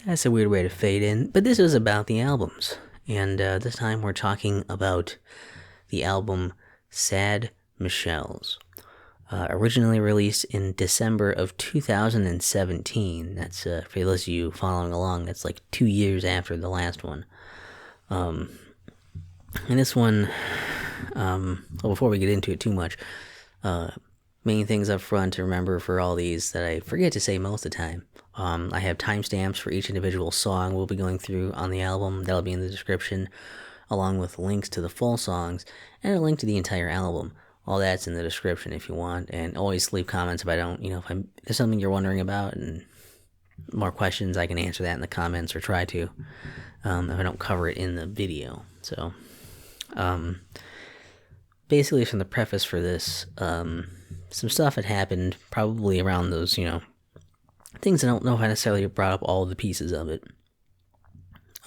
That's a weird way to fade in, but this is about the albums. And this time we're talking about the album Sad Michelle's. Originally released in December of 2017. That's, for those of you following along, that's like 2 years after the last one. And this one, well, before we get into it too much, main things up front to remember for all these that I forget to say most of the time. I have timestamps for each individual song we'll be going through on the album. That'll be in the description, along with links to the full songs and a link to the entire album. All that's in the description if you want, and always leave comments if I don't, if there's something you're wondering about and more questions, I can answer that in the comments, or try to, if I don't cover it in the video. So, basically from the preface for this, some stuff had happened probably around those, things I don't know if I necessarily brought up all the pieces of it,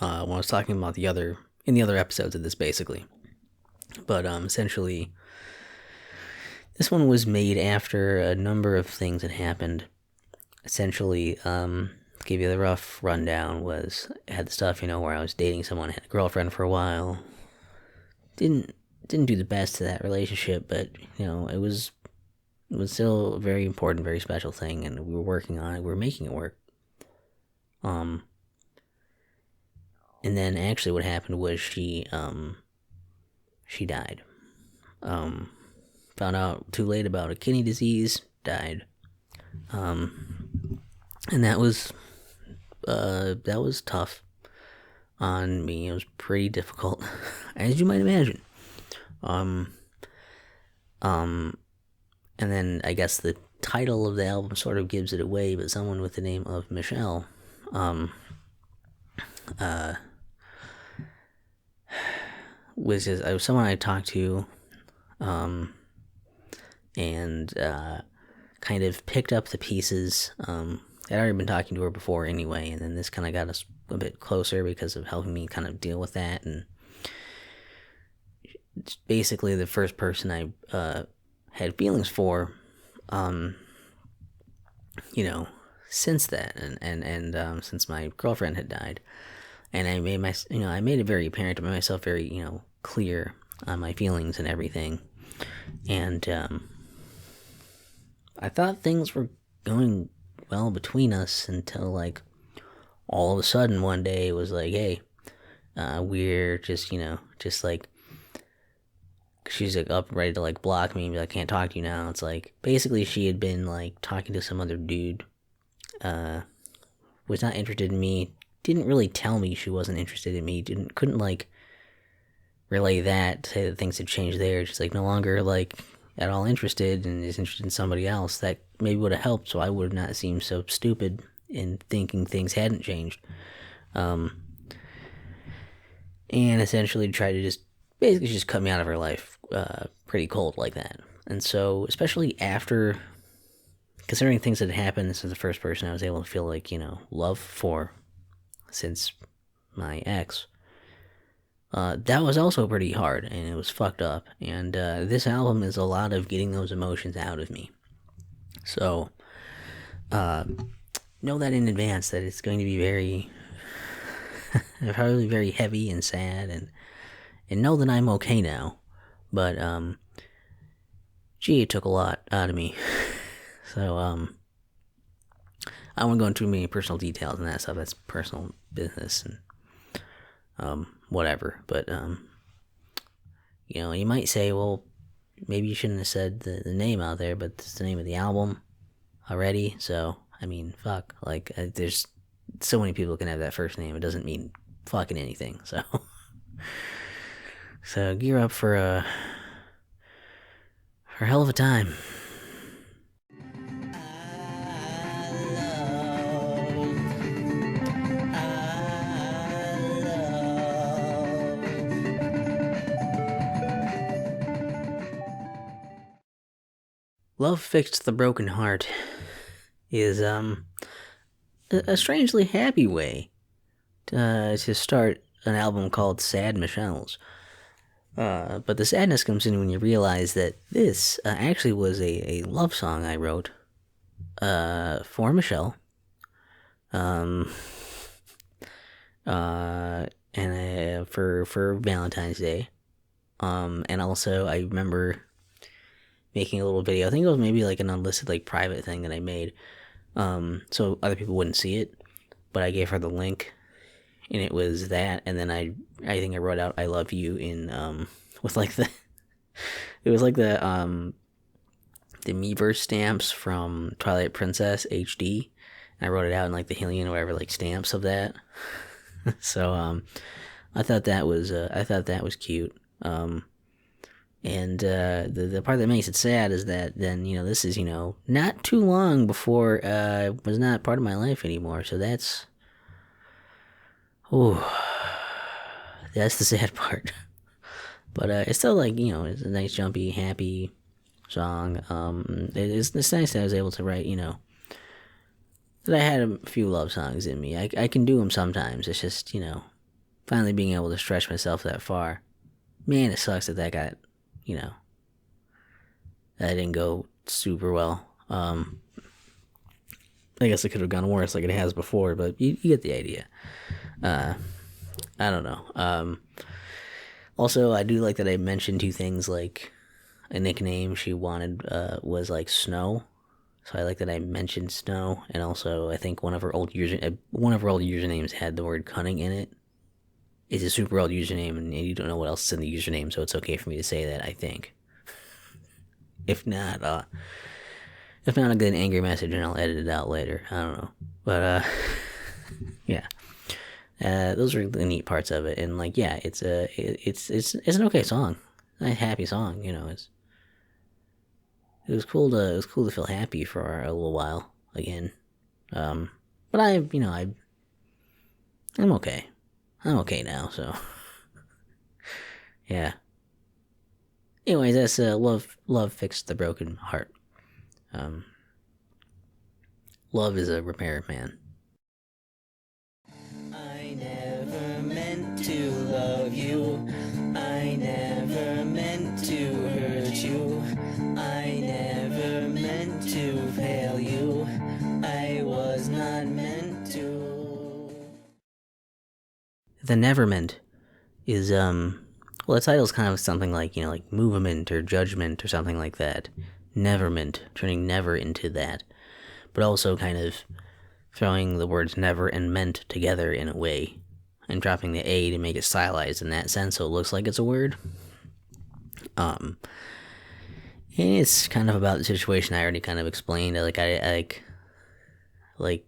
when I was talking about in the other episodes of this, basically. But, essentially, this one was made after a number of things had happened. Essentially, to give you the rough rundown, was I had the stuff, where I was dating someone, I had a girlfriend for a while. Didn't do the best to that relationship, but, it was still a very important, very special thing, and we were working on it, we were making it work. And then actually what happened was she died. Found out too late about a kidney disease, died. And that was tough on me. It was pretty difficult, as you might imagine. And then I guess the title of the album sort of gives it away, but someone with the name of Michelle, was someone I talked to, and kind of picked up the pieces. I'd already been talking to her before anyway, and then this kind of got us a bit closer because of helping me kind of deal with that. And it's basically the first person I had feelings for, since then, and since my girlfriend had died. And I made I made it very apparent to myself, very, clear on my feelings and everything. And I thought things were going well between us until, like, all of a sudden one day it was like, hey, we're just, like, she's like up ready to like block me and be like, I can't talk to you now. It's like, basically she had been like talking to some other dude, was not interested in me, didn't really tell me she wasn't interested in me, couldn't like relay that, say that things had changed there. She's like no longer like at all interested and is interested in somebody else. That maybe would have helped, so I would not seem so stupid in thinking things hadn't changed. And essentially tried to basically just cut me out of her life, pretty cold like that. And so, especially after, considering things that had happened, this is the first person I was able to feel like, love for since my ex. That was also pretty hard, and it was fucked up. And this album is a lot of getting those emotions out of me. So, know that in advance that it's going to be very, probably very heavy and sad, and know that I'm okay now. But, it took a lot out of me. So, I won't go into many personal details and that stuff. That's personal business and, whatever. But, you might say, well, maybe you shouldn't have said the name out there, but it's the name of the album already. So, I mean, fuck. Like, there's so many people can have that first name. It doesn't mean fucking anything. So, gear up for a hell of a time. Love Fixed the Broken Heart is a strangely happy way to start an album called Sad Michelle's. But the sadness comes in when you realize that this actually was a love song I wrote for Michelle. and for Valentine's Day. And also I remember making a little video. I think it was maybe like an unlisted, like private thing that I made, so other people wouldn't see it. But I gave her the link, and it was that. And then I think I wrote out "I love you" in with like the it was like the Miiverse stamps from Twilight Princess HD. And I wrote it out in like the Hylian or whatever, like stamps of that. So I thought that was cute. And the part that makes it sad is that then, this is, not too long before it was not part of my life anymore. So that's the sad part. But it's still like, it's a nice, jumpy, happy song. It's nice that I was able to write, that I had a few love songs in me. I can do them sometimes. It's just, finally being able to stretch myself that far. Man, it sucks that got, that didn't go super well. I guess it could have gone worse like it has before, but you get the idea. I don't know. Also, I do like that I mentioned two things, like a nickname she wanted was like Snow. So I like that I mentioned Snow, and also I think one of her old usernames had the word cunning in it. It's a super old username, and you don't know what else is in the username, so it's okay for me to say that, I think. If not, I'll get an angry message and I'll edit it out later. I don't know. But, yeah. Those are the neat parts of it, and like, yeah, it's an okay song. A happy song, it was cool to feel happy for a little while again. But I'm okay. I'm okay now, so yeah. Anyways, that's love fixed the broken heart. Love is a repair man. I never meant to love you. I never meant to hurt you. I never meant to fail you. I was not meant to. The Neverment is well, the title's kind of something like, like movement or judgment or something like that. Neverment, turning never into that, but also kind of throwing the words never and meant together in a way, and dropping the A to make it stylized in that sense so it looks like it's a word. And it's kind of about the situation I already kind of explained. I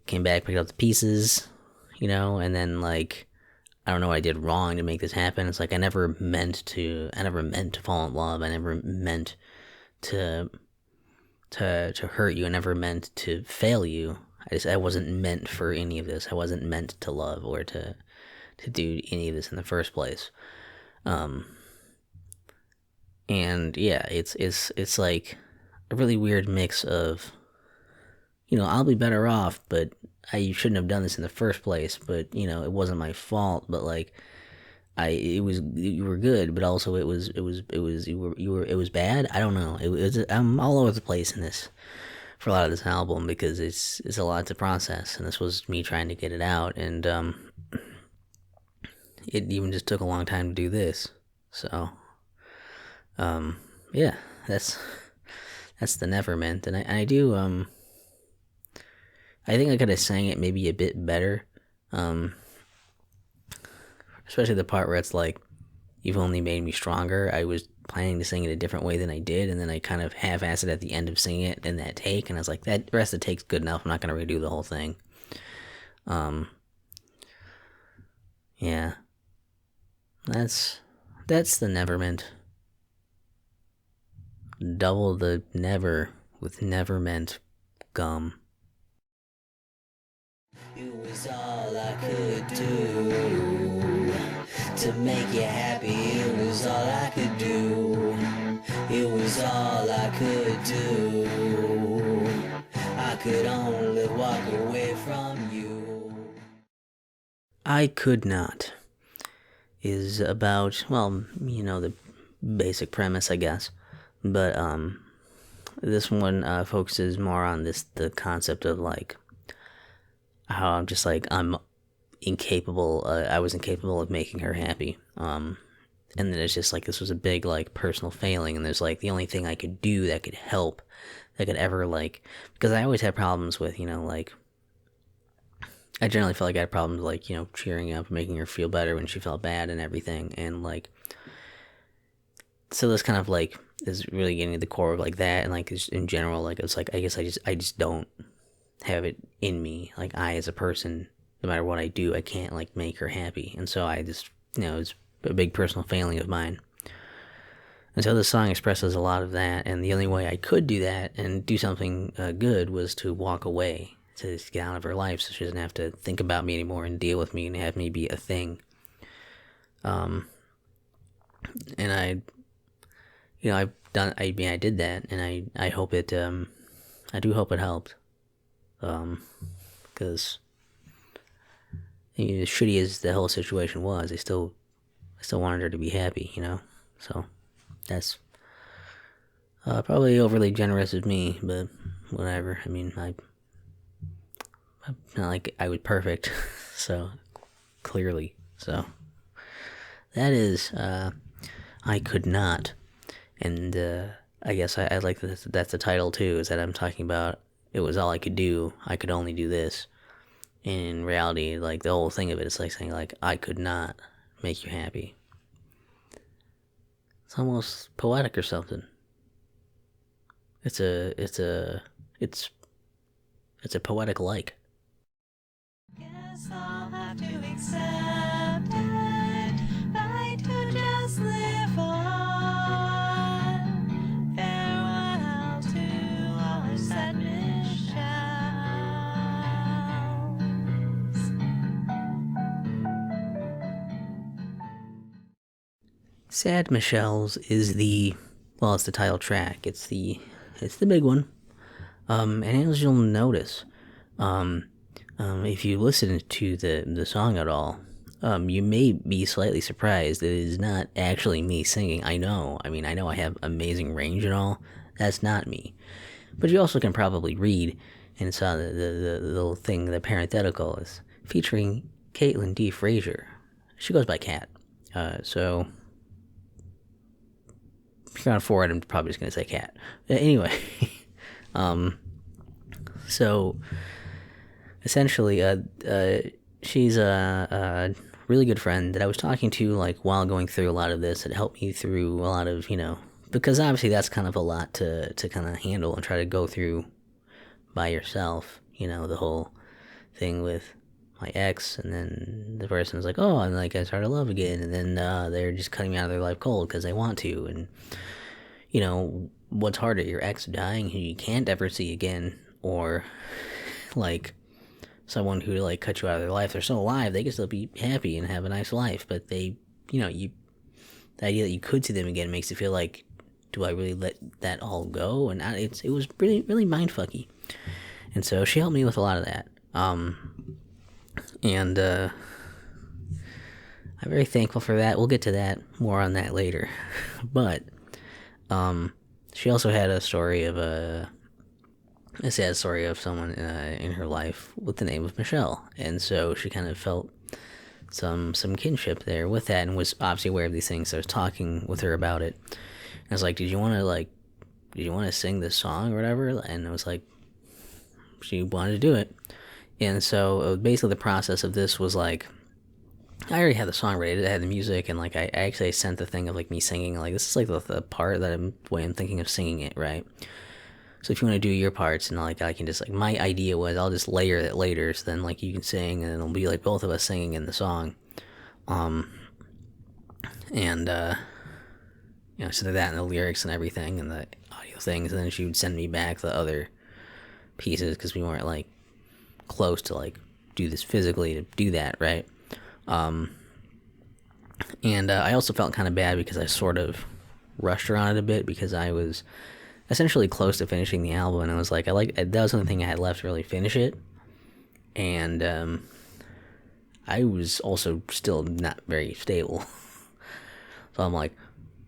came back, picked up the pieces, and then like, I don't know what I did wrong to make this happen. It's like I never meant to fall in love. I never meant to hurt you. I never meant to fail you. I wasn't meant for any of this. I wasn't meant to love or to do any of this in the first place. And yeah, it's like a really weird mix of, I'll be better off, but I shouldn't have done this in the first place, but, it wasn't my fault, but like, you were good, but also it was bad. I don't know. I'm all over the place in this for a lot of this album because it's a lot to process, and this was me trying to get it out, and, it even just took a long time to do this. So, yeah, that's the Neverment, and I do, I think I could have sang it maybe a bit better, especially the part where it's like, you've only made me stronger. I was planning to sing it a different way than I did, and then I kind of half-assed it at the end of singing it in that take, and I was like, that rest of the take's good enough, I'm not going to redo the whole thing. Yeah. That's the Neverment. Double the never with Neverment gum. It was all I could do to make you happy. It was all I could do. It was all I could do. I could only walk away from you. I could not is about, well, the basic premise, I guess. But this one focuses more on the concept of like how I'm just like, I'm I was incapable of making her happy. And then it's just like, this was a big, like, personal failing, and there's, like, the only thing I could do that could help, that could ever, like, because I always had problems with, like, I generally felt like I had problems, like, cheering up, making her feel better when she felt bad and everything, and, like, so this kind of, like, is really getting to the core of, like, that, and, like, in general, like, it's like, I guess I just don't have it in me, like, I, as a person, no matter what I do, I can't, like, make her happy, and so I just, it's a big personal failing of mine. And so this song expresses a lot of that, and the only way I could do that and do something good was to walk away, to just get out of her life, so she doesn't have to think about me anymore and deal with me and have me be a thing. And I did that, and I hope it, I do hope it helped, because as shitty as the whole situation was, I still wanted her to be happy, so that's probably overly generous of me, but whatever. I mean, I'm not like I was perfect, so clearly, so that is I could not. And I guess I like that's the title too, is that I'm talking about it was all I could do, I could only do this. In reality, like, the whole thing of it is like saying, like, I could not make you happy. It's almost poetic or something. It's a poetic like. Guess I'll have to accept it. I to just live on. Farewell to our sad Michelle's. Sad Michelle's is it's the title track. It's the big one. And as you'll notice, if you listen to the song at all, you may be slightly surprised that it is not actually me singing. I know I have amazing range and all. That's not me. But you also can probably read, and saw the little thing, the parenthetical is featuring Caitlin D. Frazier. She goes by Cat. So if you're on forward, I'm probably just going to say Cat. Anyway, so essentially, she's a really good friend that I was talking to, like, while going through a lot of this. It helped me through a lot of, because obviously that's kind of a lot to kind of handle and try to go through by yourself, the whole thing with my ex, and then the person's like, oh, I'm like, I started to love again, and then they're just cutting me out of their life cold because they want to, and what's harder, your ex dying who you can't ever see again, or like someone who, like, cut you out of their life? They're still alive, they can still be happy and have a nice life, but they, the idea that you could see them again makes you feel like, do I really let that all go? And it was really, really mindfucky. And so she helped me with a lot of that. And I'm very thankful for that. We'll get to that, more on that later. But she also had a sad story of someone in her life with the name of Michelle, and so she kind of felt some kinship there with that, and was obviously aware of these things. So I was talking with her about it. I was like, did you want to sing this song or whatever? And I was like, she wanted to do it. And so basically the process of this was, like, I already had the song ready, I had the music, and, like, I actually sent the thing of, like, me singing, like, this is, like, the part that I'm thinking of singing it, right? So if you want to do your parts, and, like, I can just, like, my idea was I'll just layer it later, so then, like, you can sing, and it'll be, like, both of us singing in the song. So that and the lyrics and everything and the audio things, and then she would send me back the other pieces, because we weren't, like, close to, like, do this physically to do that, right? And I also felt kind of bad because I sort of rushed her on it a bit, because I was essentially close to finishing the album, and I was like, that was the only thing I had left to really finish it. And I was also still not very stable. So I'm like,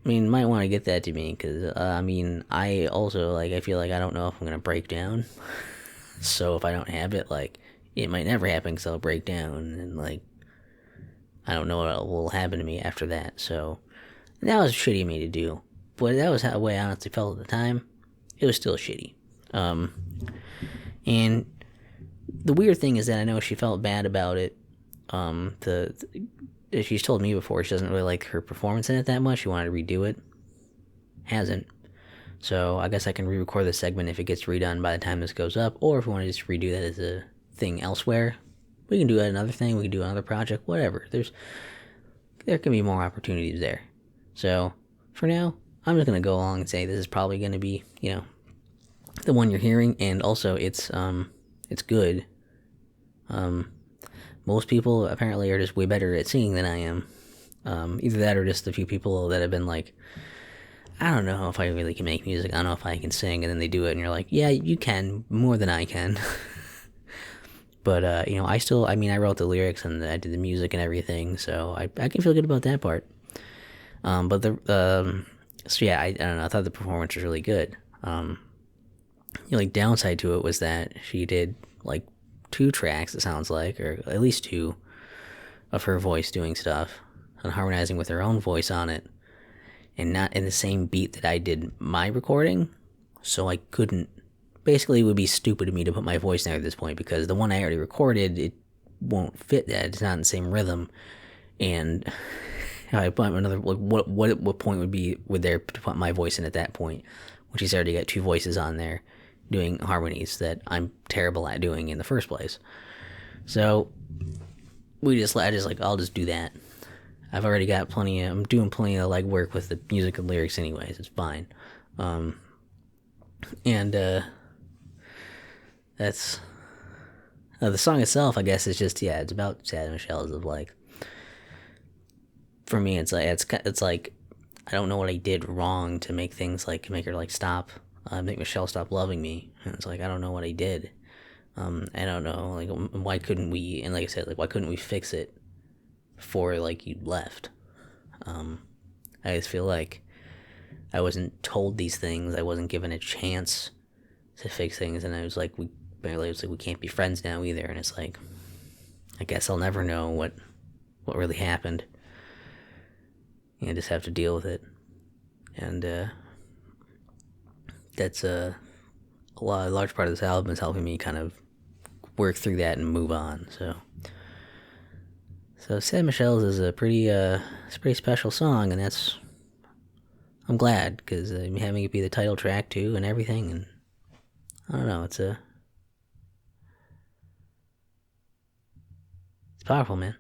might want to get that to me, because I also, like, I feel like I don't know if I'm gonna break down. So if I don't have it, like, it might never happen because I'll break down and like I don't know what will happen to me after that. So that was shitty of me to do, but that was how the way I honestly felt at the time. It was still shitty. And the weird thing is that I know she felt bad about it. She's told me before she doesn't really like her performance in it that much. She wanted to redo it. Hasn't. So I guess I can re-record this segment if it gets redone by the time this goes up, or if we want to just redo that as a thing elsewhere, we can do another thing. We can do another project, whatever. There can be more opportunities there. So for now, I'm just gonna go along and say this is probably gonna be, the one you're hearing, and also it's good. Most people apparently are just way better at singing than I am. Either that or just the few people that have been like, I don't know if I really can make music, I don't know if I can sing, and then they do it and you're like, yeah, you can, more than I can. But, I wrote the lyrics and I did the music and everything, so I can feel good about that part. I don't know, I thought the performance was really good. Downside to it was that she did, 2 tracks, it sounds like, or at least 2, of her voice doing stuff, and harmonizing with her own voice on it, and not in the same beat that I did my recording, so I couldn't. Basically, it would be stupid of me to put my voice in there at this point, because the one I already recorded, it won't fit that. It's not in the same rhythm, and I put another, what point would there to put my voice in at that point, when she's already got 2 voices on there, doing harmonies that I'm terrible at doing in the first place. So, I'll just do that. I've already got I'm doing plenty of legwork with the music and lyrics anyways, it's fine. That's, the song itself, I guess, is just, it's about Sad Michelle's of for me, it's like, I don't know what I did wrong to make things make her stop, make Michelle stop loving me. And it's I don't know what I did. I don't know, why couldn't we, and like I said, why couldn't we fix it before, you left? I just feel like I wasn't told these things, I wasn't given a chance to fix things, and I was we can't be friends now either, and it's I guess I'll never know what really happened. I just have to deal with it. And, that's a large part of this album is helping me kind of work through that and move on, so Sad Michelle's is a pretty special song, and I'm glad, because having it be the title track too and everything, and I don't know, it's powerful, man.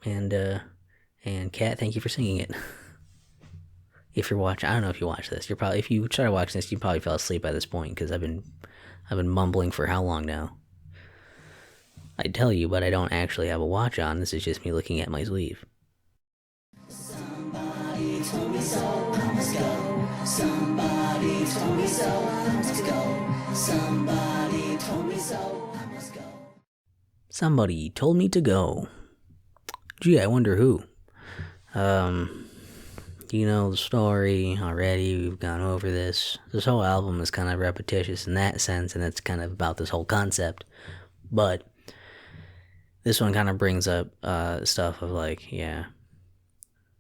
And Kat, thank you for singing it. If you're watching, I don't know if you watch this. If you try to watch this, you probably fell asleep by this point, because I've been mumbling for how long now? I tell you, but I don't actually have a watch on. This is just me looking at my sleeve. Somebody told me so, I must go. Somebody told me so, I must go. Somebody told me so, I must go. Somebody told me to go. Gee, I wonder who. You know the story already, we've gone over this. This whole album is kind of repetitious in that sense, and it's kind of about this whole concept. But this one kind of brings up stuff of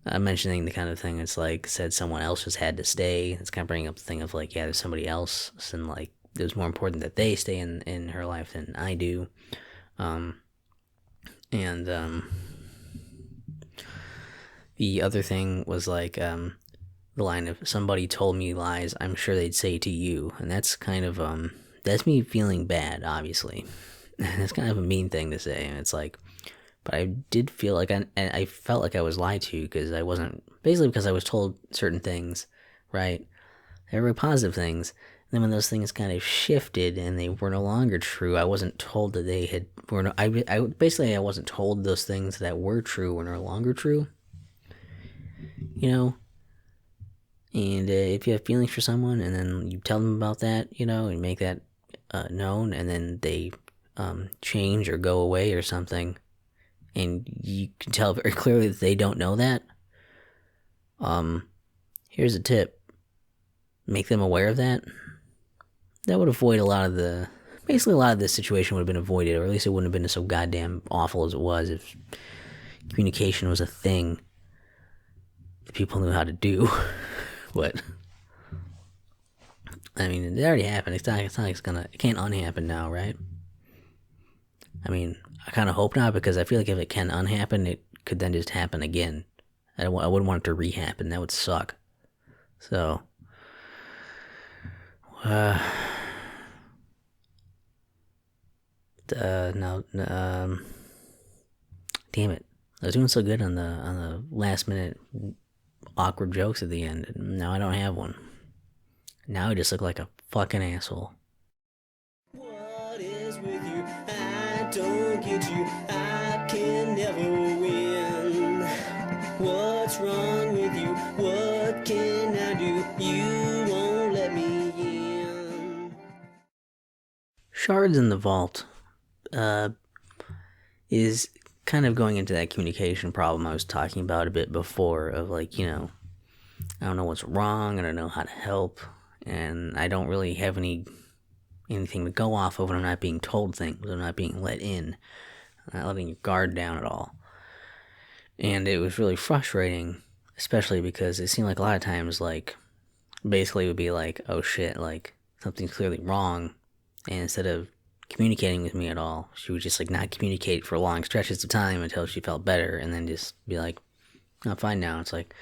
I'm mentioning the kind of thing it's said someone else just had to stay. It's kind of bringing up the thing of there's somebody else, and it was more important that they stay in her life than I do. The other thing was the line of, somebody told me lies I'm sure they'd say to you, and that's kind of that's me feeling bad, obviously. That's kind of a mean thing to say, and it's but I did feel I felt like I was lied to, because I wasn't, basically because I was told certain things, right? They were very positive things, and then when those things kind of shifted and they were no longer true, I wasn't told that they had, I wasn't told those things that were true were no longer true. And if you have feelings for someone and then you tell them about that, and make that known, and then they change or go away or something, and you can tell very clearly that they don't know that, here's a tip: make them aware of that. That would avoid a lot of the basically a lot of this situation would have been avoided, or at least it wouldn't have been so goddamn awful as it was if communication was a thing that people knew how to do. But I mean, it already happened. It's not like it can't unhappen now, right? I mean, I kind of hope not, because I feel like if it can unhappen, it could then just happen again. I wouldn't want it to rehappen. That would suck. So, no, damn it. I was doing so good on the last minute awkward jokes at the end, and now I don't have one. Now I just look like a fucking asshole. What is with you? I don't get you. I can never win. What's wrong with you? What can I do? You won't let me in. Shards in the Vault is kind of going into that communication problem I was talking about a bit before, of like, I don't know what's wrong, I don't know how to help, and I don't really have anything to go off of when I'm not being told things, I'm not being let in, I'm not letting your guard down at all. And it was really frustrating, especially because it seemed like a lot of times, like, basically it would be like, oh shit, like, something's clearly wrong, and instead of communicating with me at all, she would just, like, not communicate for long stretches of time until she felt better, and then just be like, I'm fine now. It's like,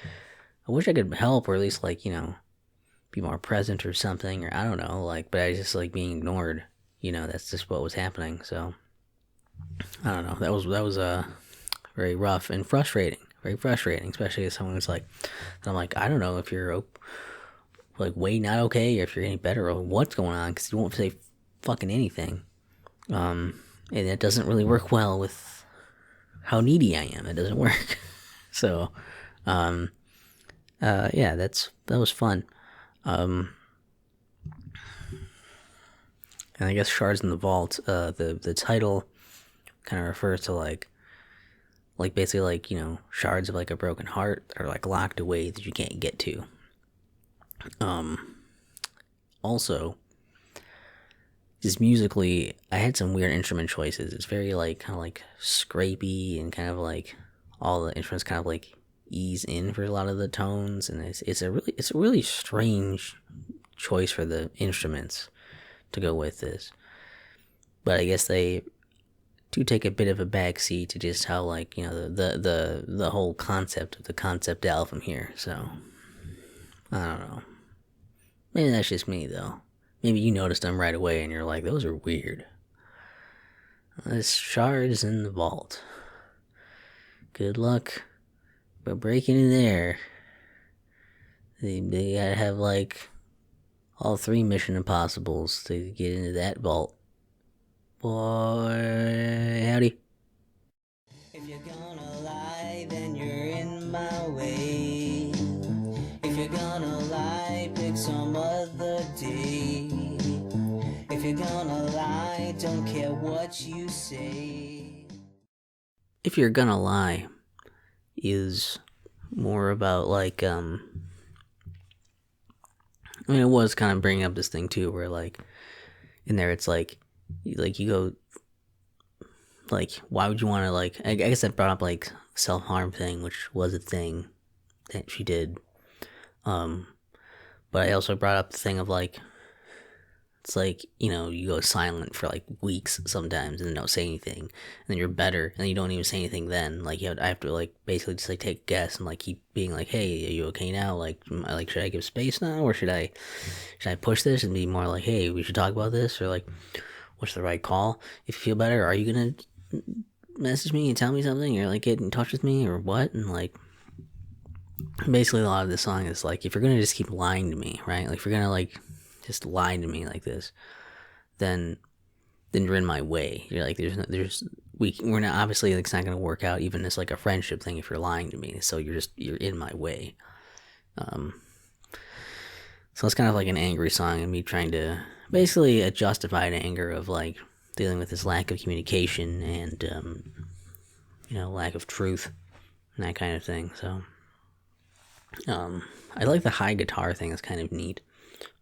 I wish I could help, or at least, like, be more present or something, or I don't know, like, but I was just, like, being ignored, that's just what was happening. So I don't know, that was very rough and frustrating, very frustrating, especially as someone who's like, and I'm like, I don't know if you're like way not okay, or if you're getting better, or what's going on, because you won't say fucking anything, and it doesn't really work well with how needy I am. It doesn't work. So yeah, that was fun. And I guess Shards in the Vault, the title kind of refers to like basically like, shards of like a broken heart that are like locked away that you can't get to. Also, just musically, I had some weird instrument choices. It's very like kind of like scrapey, and kind of like all the instruments kind of like ease in for a lot of the tones, and it's a really strange choice for the instruments to go with this. But I guess they do take a bit of a backseat to just how, like, the whole concept of the concept album here. So I don't know. Maybe that's just me though. Maybe you noticed them right away and you're like, those are weird. This Shards in the Vault. Good luck, but breaking in there. They gotta have like all 3 Mission Impossibles to get into that vault. Boy, howdy. If you're gonna lie, then you're in my way. If you're gonna lie, pick some other day. If you're gonna lie, don't care what you say. If You're Gonna Lie is more about like, I mean, it was kind of bringing up this thing too, where like in there it's like you go, like, why would you want to, like, I guess that brought up like self-harm thing, which was a thing that she did. But I also brought up the thing of like, it's like, you go silent for like weeks sometimes and then don't say anything, and then you're better and you don't even say anything then. Like, I have to like basically just like take a guess and like keep being like, hey, are you okay now? Like, should I give space now, or should I push this and be more like, hey, we should talk about this, or like, what's the right call? If you feel better, are you gonna message me and tell me something, or like get in touch with me, or what? And like, basically a lot of this song is like, if you're gonna just keep lying to me, right? Like, if you're gonna like just lie to me like this, then you're in my way. You're like, we're not, obviously, like, it's not gonna work out even as like a friendship thing if you're lying to me. So you're in my way. So it's kind of like an angry song, and me trying to basically a justified anger of like dealing with this lack of communication and lack of truth and that kind of thing. So I like the high guitar thing. It's kind of neat,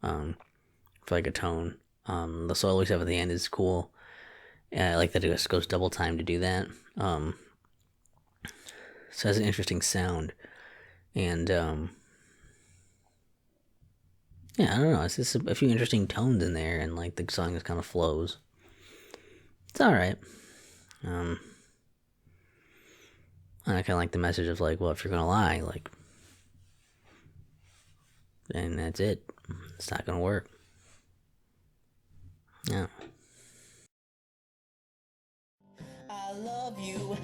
for like a tone. The solo stuff at the end is cool. I like that it just goes double time to do that. So it has an interesting sound. And, yeah, I don't know. It's just a few interesting tones in there, and like the song just kind of flows. It's alright. And I kind of like the message of like, well, if you're gonna lie, like, then that's it. It's not gonna work. Yeah. I love you,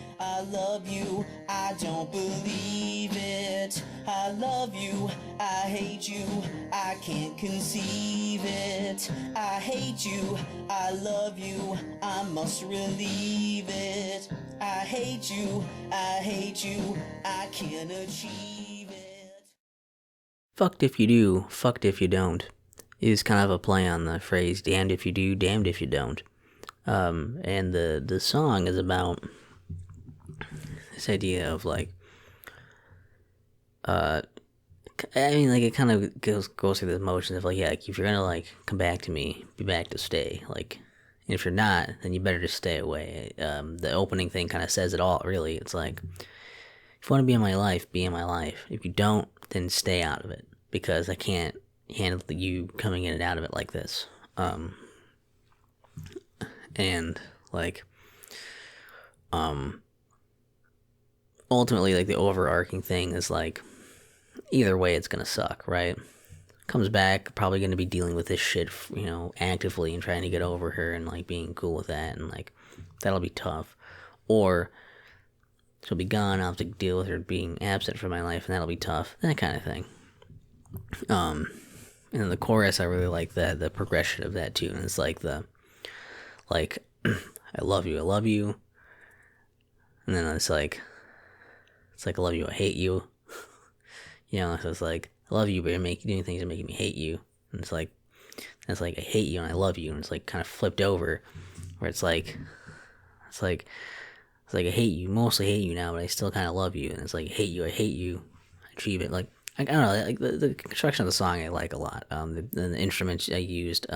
I don't believe it. I love you, I hate you, I can't conceive it. I hate you, I love you, I must relieve it. I hate you, I can't achieve it. Fucked if you do, fucked if you don't is kind of a play on the phrase damned if you do, damned if you don't. And the song is about this idea of like, I mean, like, it kind of goes through the motions of like, yeah, like, if you're gonna like come back to me, be back to stay. Like, and if you're not, then you better just stay away. The opening thing kind of says it all, really. It's like, if you want to be in my life, be in my life. If you don't, then stay out of it, because I can't handle you coming in and out of it like this. And like, ultimately, like, the overarching thing is like, either way it's gonna suck, right? Comes back, probably gonna be dealing with this shit, actively, and trying to get over her and like being cool with that, and like that'll be tough. Or she'll be gone, I'll have to deal with her being absent from my life, and that'll be tough. That kind of thing. And then the chorus, I really like the progression of that tune. It's like I love you, and then it's like I love you, I hate you. So it's like, I love you, but you're doing things that make me hate you. And it's like I hate you and I love you, and it's like kind of flipped over, where it's like I hate you, mostly hate you now, but I still kind of love you. And it's like, I hate you, I achieve it. Like, I don't know, like the construction of the song I like a lot. The instruments I used,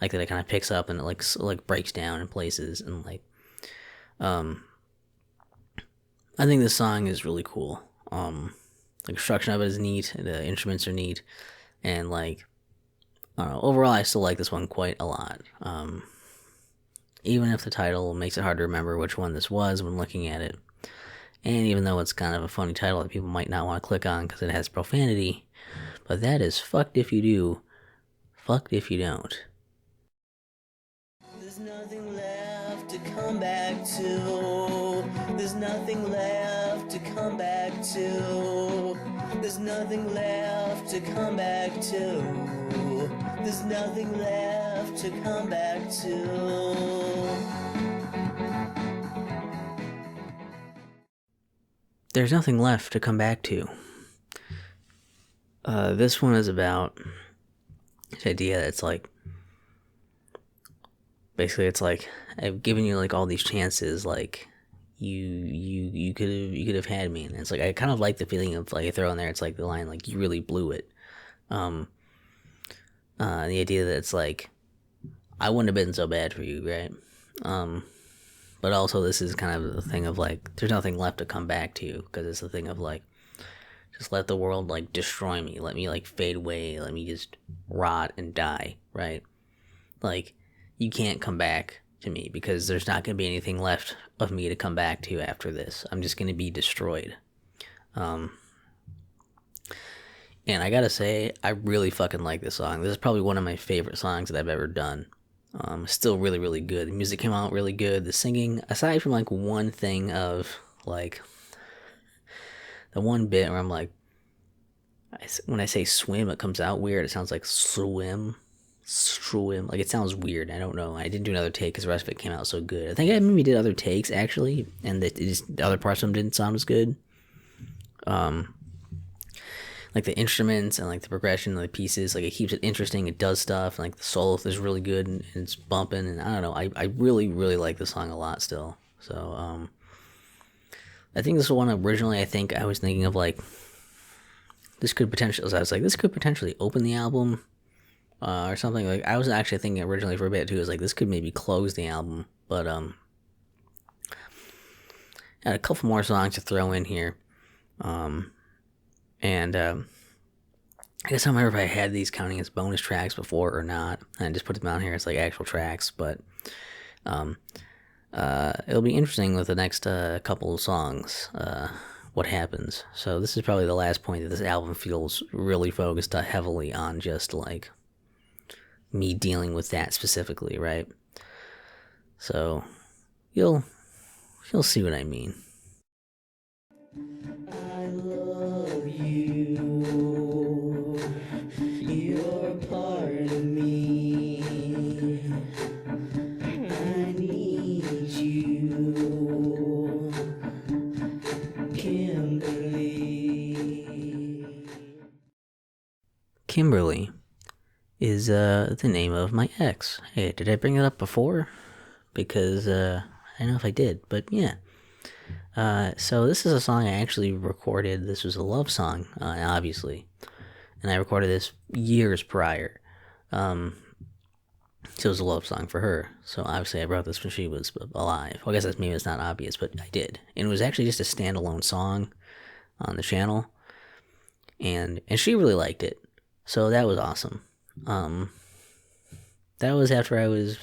like that it kind of picks up and it like breaks down in places, and like, I think this song is really cool. The construction of it is neat, the instruments are neat, and like, I don't know, overall I still like this one quite a lot. Even if the title makes it hard to remember which one this was when looking at it, and even though it's kind of a funny title that people might not want to click on because it has profanity, but that is fucked if you do, fucked if you don't. There's nothing left to come back to. There's nothing left to come back to. There's nothing left to come back to. There's nothing left to come back to. There's nothing left to come back to. This one is about this idea that's like, basically it's like, I've given you like all these chances, like you could have had me, and it's like, I kind of like the feeling of like, I throw in there, it's like the line like, you really blew it. The idea that it's like, I wouldn't have been so bad for you, right? But also this is kind of the thing of like, there's nothing left to come back to, because it's the thing of like, just let the world like destroy me, let me like fade away, let me just rot and die, right? Like, you can't come back to me, because there's not going to be anything left of me to come back to after this. I'm just going to be destroyed. And I gotta say, I really fucking like this song. This is probably one of my favorite songs that I've ever done. Still really, really good. The music came out really good. The singing, aside from like one thing of like, the one bit where I'm like, when I say swim, it comes out weird. It sounds like swim. Like, it sounds weird. I don't know. I didn't do another take because the rest of it came out so good. I think I maybe did other takes actually, and the other parts of them didn't sound as good. Like the instruments and like the progression of the pieces, like, it keeps it interesting. It does stuff, and like the solo is really good, and it's bumping, and I don't know. I really, really like the song a lot still. So I think this is one originally. I think I was thinking of like, this could potentially open the album, or something. Like, I was actually thinking originally for a bit too, it was like this could maybe close the album, but had a couple more songs to throw in here. And I guess I don't remember if I had these counting as bonus tracks before or not. I just put them down here as like actual tracks, but it'll be interesting with the next couple of songs, what happens. So this is probably the last point that this album feels really focused heavily on just like me dealing with that specifically, right? So you'll see what I mean. I love you. You're part of me. I need you. Kimberly is the name of my ex. Hey, did I bring it up before? Because I don't know if I did, but yeah. So this is a song I actually recorded. This was a love song, obviously, and I recorded this years prior. So it was a love song for her. So obviously I wrote this when she was alive. Well, I guess maybe it's not obvious, but I did. And it was actually just a standalone song on the channel, and she really liked it. So that was awesome. That was after I was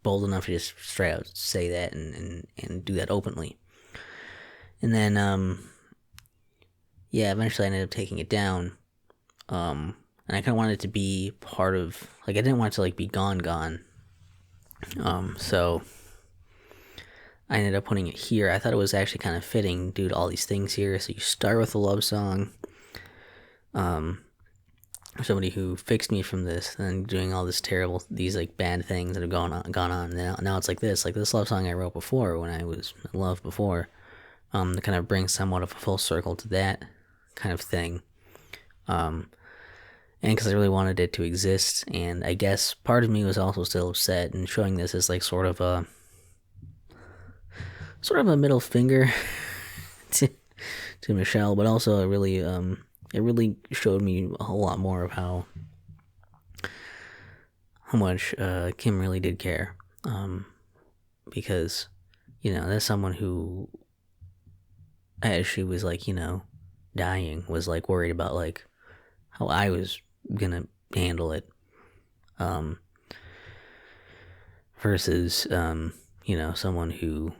bold enough to just straight out say that and do that openly. And then eventually I ended up taking it down. And I kind of wanted it to be part of, like, I didn't want it to like be gone. So I ended up putting it here. I thought it was actually kind of fitting due to all these things here. So you start with a love song. Somebody who fixed me from this and doing all this terrible, these like bad things that have gone on. Now it's like this love song I wrote before when I was in love before. To kind of bring somewhat of a full circle to that kind of thing. And because I really wanted it to exist, and I guess part of me was also still upset, and showing this as like sort of a middle finger to Michelle, but also it really showed me a whole lot more of how much Kim really did care, because that's someone who, as she was like dying, was like worried about like how I was gonna handle it, versus someone who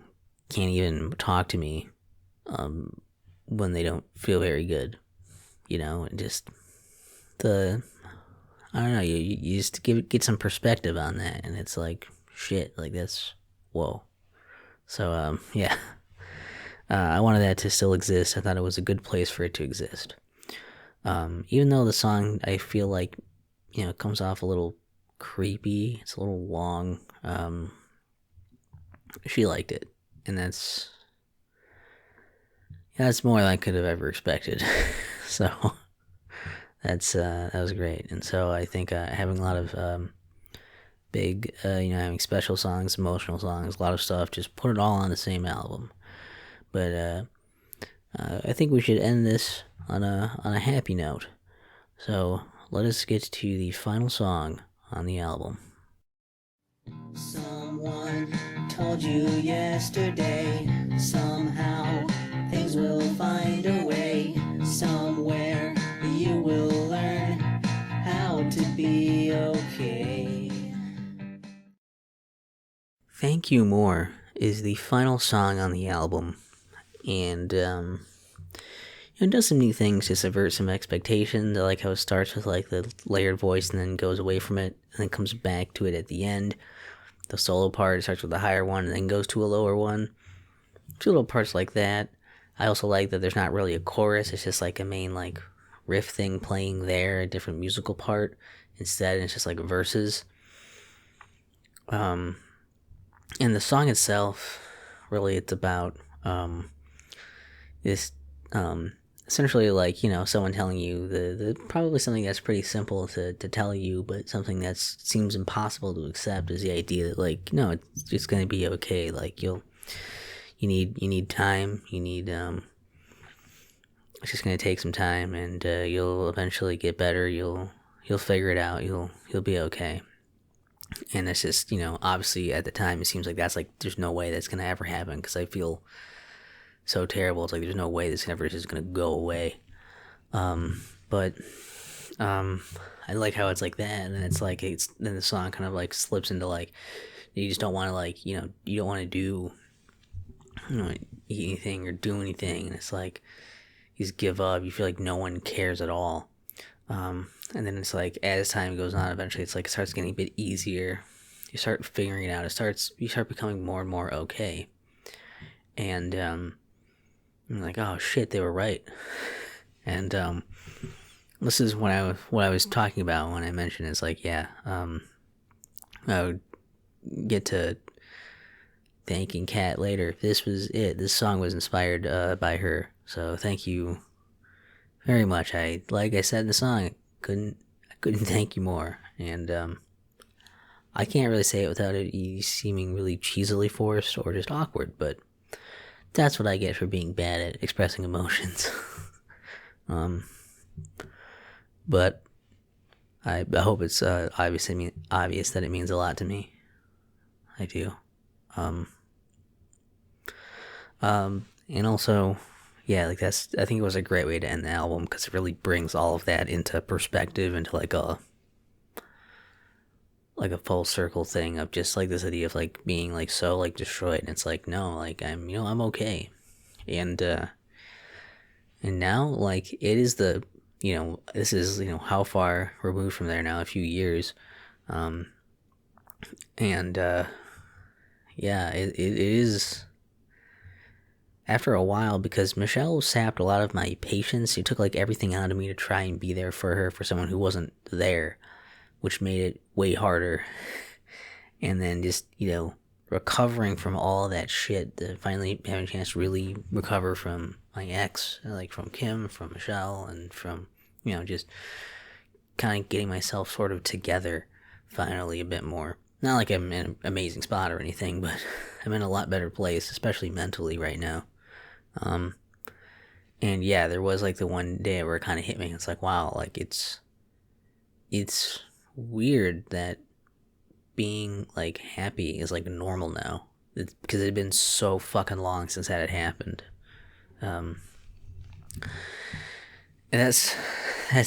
can't even talk to me when they don't feel very good, and just I don't know, you just get some perspective on that, and it's like shit, like that's whoa. So yeah. I wanted that to still exist. I thought it was a good place for it to exist. Even though the song, I feel like, it comes off a little creepy. It's a little long. She liked it. And that's more than I could have ever expected. So that was great. And so I think having a lot of big, having special songs, emotional songs, a lot of stuff, just put it all on the same album. But I think we should end this on a happy note. So let us get to the final song on the album. Someone told you yesterday, somehow things will find a way. Somewhere you will learn how to be okay. Thank You More is the final song on the album. And it does some neat things to subvert some expectations. I like how it starts with like the layered voice and then goes away from it and then comes back to it at the end. The solo part starts with a higher one and then goes to a lower one. Two little parts like that. I also like that there's not really a chorus. It's just like a main like riff thing playing there, a different musical part. Instead, it's just like verses. And the song itself, really, it's about this essentially like someone telling you the probably something that's pretty simple to tell you, but something that seems impossible to accept is the idea that like no, it's just gonna be okay. Like you need time, you need it's just gonna take some time, and you'll eventually get better. You'll He'll figure it out. He'll be okay. And it's just, obviously at the time it seems like that's like there's no way that's gonna ever happen because I feel so terrible. It's like there's no way this ever is just gonna go away. But I like how it's like that, and then it's like then the song kind of like slips into like you just don't want to like you don't want to do eat anything or do anything, and it's like you just give up. You feel like no one cares at all. And then it's like as time goes on, eventually it's like it starts getting a bit easier. You start figuring it out. You start becoming more and more okay. And I'm like, oh shit, they were right. And this is what I was talking about when I mentioned it's like, yeah, I would get to thanking Kat later. This was it. This song was inspired by her. So thank you very much. Like I said in the song, I couldn't thank you more. And I can't really say it without it seeming really cheesily forced or just awkward, but that's what I get for being bad at expressing emotions. But I hope it's obvious that it means a lot to me. I do. And also, yeah, like I think it was a great way to end the album because it really brings all of that into perspective, into like a full circle thing of just like this idea of like being like so like destroyed, and it's like no, like I'm okay, and now like it is this is how far removed from there now, a few years, and yeah, it is after a while because Michelle sapped a lot of my patience. She took like everything out of me to try and be there for her, for someone who wasn't there, which made it way harder. And then just recovering from all that shit, finally having a chance to really recover from my ex, like from Kim, from Michelle, and from just kind of getting myself sort of together finally a bit more. Not like I'm in an amazing spot or anything, but I'm in a lot better place, especially mentally right now. And yeah, there was like the one day where it kind of hit me. It's like, wow, like it's weird that being like happy is like normal now. Because it had been so fucking long since that had happened. And that's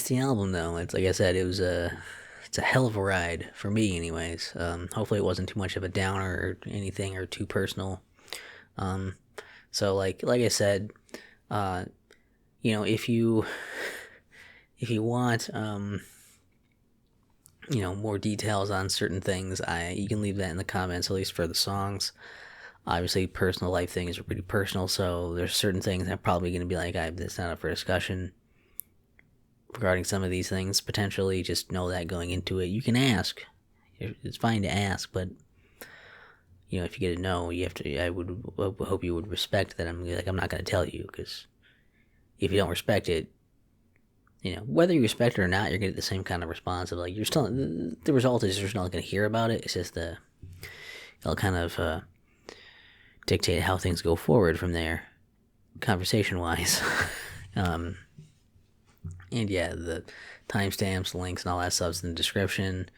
the album though. It's like I said, it's a hell of a ride for me anyways. Hopefully it wasn't too much of a downer or anything or too personal. So like I said, if you want more details on certain things, you can leave that in the comments, at least for the songs. Obviously personal life things are pretty personal, so there's certain things that I'm probably going to be like, that's not up for discussion regarding some of these things. Potentially just know that going into it. You can ask, it's fine to ask, but if you get a no, you have to. I would hope you would respect that. I'm not going to tell you, because if you don't respect it, whether you respect it or not, you're going to get the same kind of response of like you're still. The result is you're still not going to hear about it. It's just it'll kind of dictate how things go forward from there, conversation wise. And yeah, the timestamps, links, and all that stuff's in the description.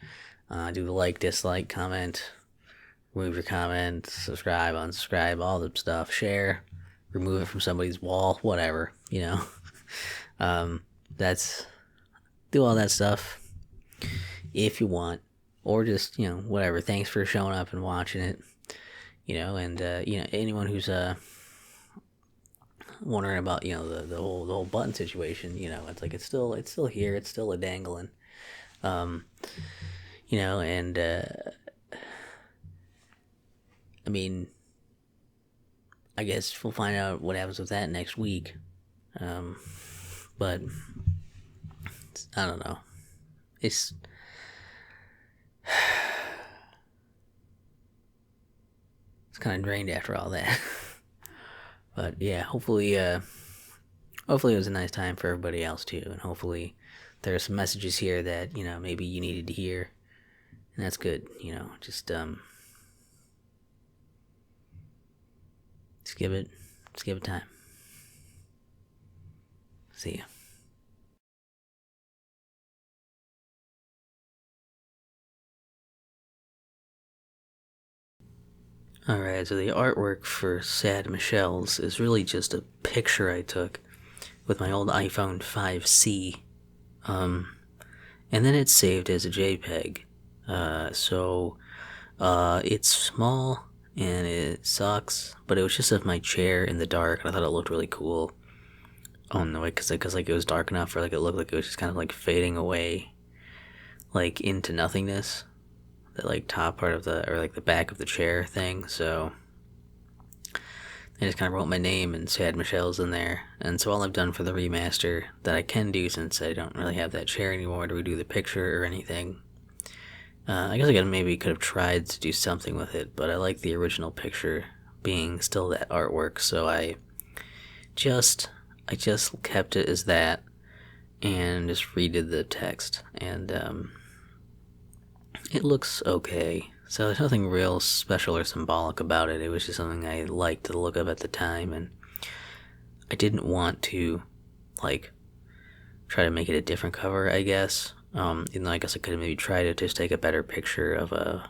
Do the like, dislike, comment. Remove your comment, subscribe, unsubscribe, all the stuff. Share, remove it from somebody's wall, whatever, That's, do all that stuff if you want, or just, whatever. Thanks for showing up and watching it, and, anyone who's, wondering about, the whole button situation, it's like, it's still here, it's still a dangling, and, I mean, I guess we'll find out what happens with that next week. But I don't know. It's kind of drained after all that. But yeah, hopefully it was a nice time for everybody else too, and hopefully there are some messages here that maybe you needed to hear, and that's good. Just give it time. See ya. Alright, so the artwork for Sad Michelle's is really just a picture I took with my old iPhone 5C. And then it's saved as a JPEG. It's small and it sucks, but it was just of my chair in the dark, and I thought it looked really cool. Oh no, because like it was dark enough for like it looked like it was just kind of like fading away, like into nothingness. The like top part of the or like the back of the chair thing. So I just kind of wrote my name and Sad Michelle's in there. And so all I've done for the remaster that I can do, since I don't really have that chair anymore to redo the picture or anything. I guess I maybe could have tried to do something with it, but I like the original picture being still that artwork, so I just kept it as that and just redid the text, and it looks okay. So there's nothing real special or symbolic about it. It was just something I liked the look of at the time, and I didn't want to like try to make it a different cover, I guess. Even though I guess I could have maybe tried to just take a better picture of a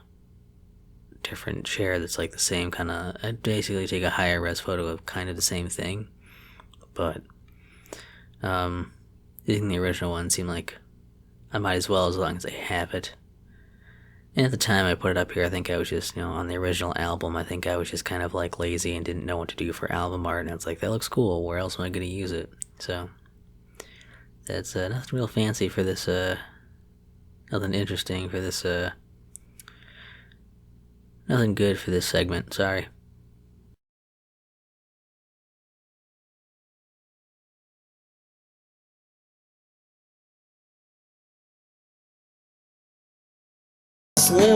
different chair that's like the same kind of. I'd basically take a higher res photo of kind of the same thing, but I think the original one seemed like I might as well, as long as I have it. And at the time I put it up here, I think I was just, on the original album, I think I was just kind of like lazy and didn't know what to do for album art, and it's like, that looks cool, where else am I going to use it? So, that's nothing real fancy for this, nothing interesting for this, nothing good for this segment, sorry. Slim